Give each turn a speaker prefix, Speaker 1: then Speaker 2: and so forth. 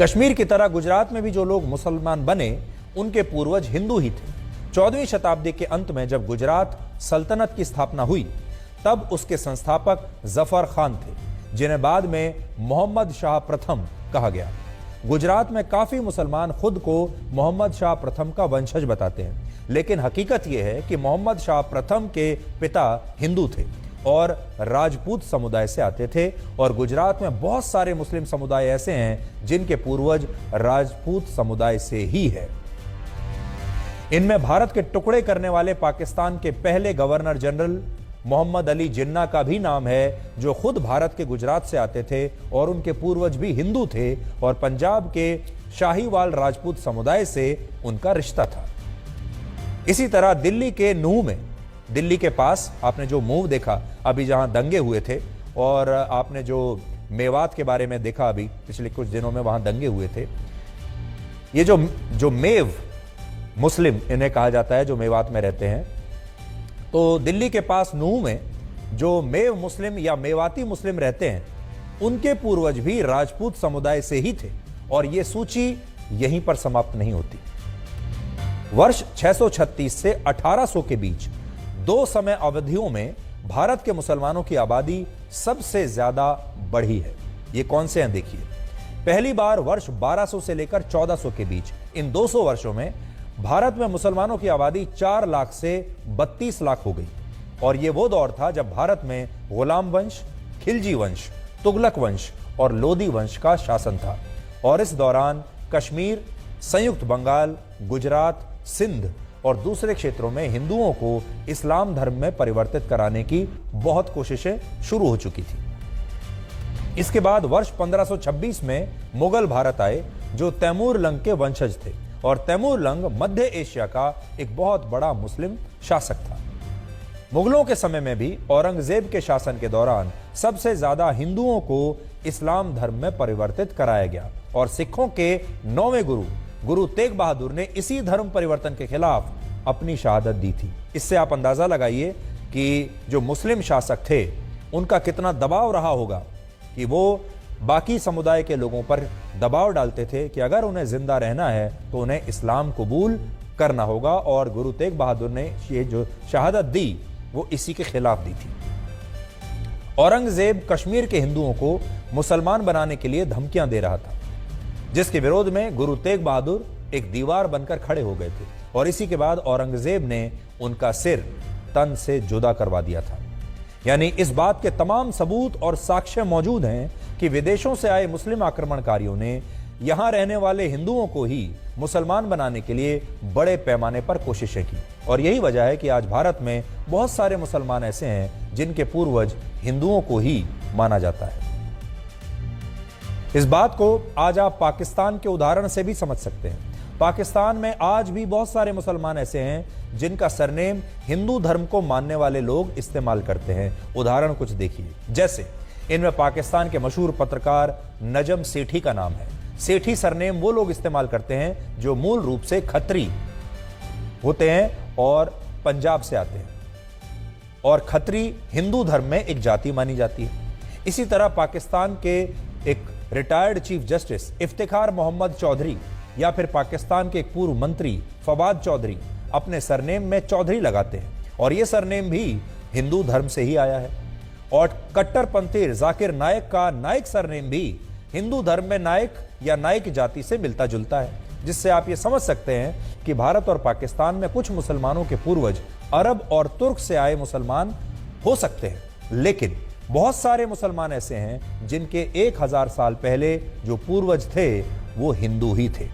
Speaker 1: कश्मीर की तरह गुजरात में भी जो लोग मुसलमान बने उनके पूर्वज हिंदू ही थे। 14वीं शताब्दी के अंत में जब गुजरात सल्तनत की स्थापना हुई तब उसके संस्थापक जफर खान थे, जिन्हें बाद में मोहम्मद शाह प्रथम कहा गया। गुजरात में काफी मुसलमान खुद को मोहम्मद शाह प्रथम का वंशज बताते हैं, लेकिन हकीकत यह है कि मोहम्मद शाह प्रथम के पिता हिंदू थे और राजपूत समुदाय से आते थे, और गुजरात में बहुत सारे मुस्लिम समुदाय ऐसे हैं जिनके पूर्वज राजपूत समुदाय से ही है। इनमें भारत के टुकड़े करने वाले पाकिस्तान के पहले गवर्नर जनरल मोहम्मद अली जिन्ना का भी नाम है, जो खुद भारत के गुजरात से आते थे और उनके पूर्वज भी हिंदू थे और पंजाब के शाहीवाल राजपूत समुदाय से उनका रिश्ता था। इसी तरह दिल्ली के नूह में, दिल्ली के पास आपने जो मूव देखा अभी जहां दंगे हुए थे, और आपने जो मेवात के बारे में देखा अभी पिछले कुछ दिनों में वहां दंगे हुए थे, ये जो मेव मुस्लिम इन्हें कहा जाता है जो मेवात में रहते हैं, तो दिल्ली के पास नूह में जो मेव मुस्लिम या मेवाती मुस्लिम रहते हैं उनके पूर्वज भी राजपूत समुदाय से ही थे, और यह सूची यहीं पर समाप्त नहीं होती। वर्ष 636 से 1800 के बीच 2 समय अवधियों में भारत के मुसलमानों की आबादी सबसे ज्यादा बढ़ी है। ये कौन से हैं देखिए। पहली बार वर्ष 1200 से लेकर 1400 के बीच, इन 200 वर्षों में भारत में मुसलमानों की आबादी 4 लाख से 32 लाख हो गई, और यह वो दौर था जब भारत में गुलाम वंश, खिलजी वंश, तुगलक वंश और लोदी वंश का शासन था। और इस दौरान कश्मीर, संयुक्त बंगाल, गुजरात, सिंध और दूसरे क्षेत्रों में हिंदुओं को इस्लाम धर्म में परिवर्तित कराने की बहुत कोशिशें शुरू हो चुकी थी। इसके बाद वर्ष 1526 में मुगल भारत आए, जो तैमूर लंग के वंशज थे, और तैमूर लंग मध्य एशिया का एक बहुत बड़ा मुस्लिम शासक था। मुगलों के समय में भी औरंगजेब के शासन के दौरान सबसे ज्यादा हिंदुओं को इस्लाम धर्म में परिवर्तित कराया गया, और सिखों के 9वें गुरु तेग बहादुर ने इसी धर्म परिवर्तन के खिलाफ अपनी शहादत दी थी। इससे आप अंदाजा लगाइए कि जो मुस्लिम शासक थे उनका कितना दबाव रहा होगा कि वो बाकी समुदाय के लोगों पर दबाव डालते थे कि अगर उन्हें जिंदा रहना है तो उन्हें इस्लाम कबूल करना होगा, और गुरु तेग बहादुर ने ये जो शहादत दी वो इसी के खिलाफ दी थी। औरंगजेब कश्मीर के हिंदुओं को मुसलमान बनाने के लिए धमकियां दे रहा था, जिसके विरोध में गुरु तेग बहादुर एक दीवार बनकर खड़े हो गए थे, और इसी के बाद औरंगजेब ने उनका सिर तन से जुदा करवा दिया था। यानी इस बात के तमाम सबूत और साक्ष्य मौजूद हैं कि विदेशों से आए मुस्लिम आक्रमणकारियों ने यहां रहने वाले हिंदुओं को ही मुसलमान बनाने के लिए बड़े पैमाने पर कोशिशें की, और यही वजह है कि आज भारत में बहुत सारे मुसलमान ऐसे हैं जिनके पूर्वज हिंदुओं को ही माना जाता है। इस बात को आज आप पाकिस्तान के उदाहरण से भी समझ सकते हैं। पाकिस्तान में आज भी बहुत सारे मुसलमान ऐसे हैं जिनका सरनेम हिंदू धर्म को मानने वाले लोग इस्तेमाल करते हैं। उदाहरण कुछ देखिए, जैसे इनमें पाकिस्तान के मशहूर पत्रकार नजम सेठी का नाम है। सेठी सरनेम वो लोग इस्तेमाल करते हैं जो मूल रूप से खत्री होते हैं और पंजाब से आते हैं, और खत्री हिंदू धर्म में एक जाति मानी जाती है। इसी तरह पाकिस्तान के एक retired chief justice Iftikhar Mohammad Chaudhry या फिर पाकिस्तान के एक पूर्व मंत्री फवाद चौधरी अपने सरनेम में चौधरी लगाते हैं, और यह सरनेम भी हिंदू धर्म से ही आया है। और कट्टरपंथी जाकिर नायक का नायक सरनेम भी हिंदू धर्म में नायक या नायक जाति से मिलता जुलता है, जिससे आप ये समझ सकते हैं कि भारत और पाकिस्तान में कुछ मुसलमानों के पूर्वज अरब और तुर्क से आए मुसलमान हो सकते हैं, लेकिन बहुत सारे मुसलमान ऐसे हैं जिनके 1000 साल पहले जो पूर्वज थे वो हिंदू ही थे।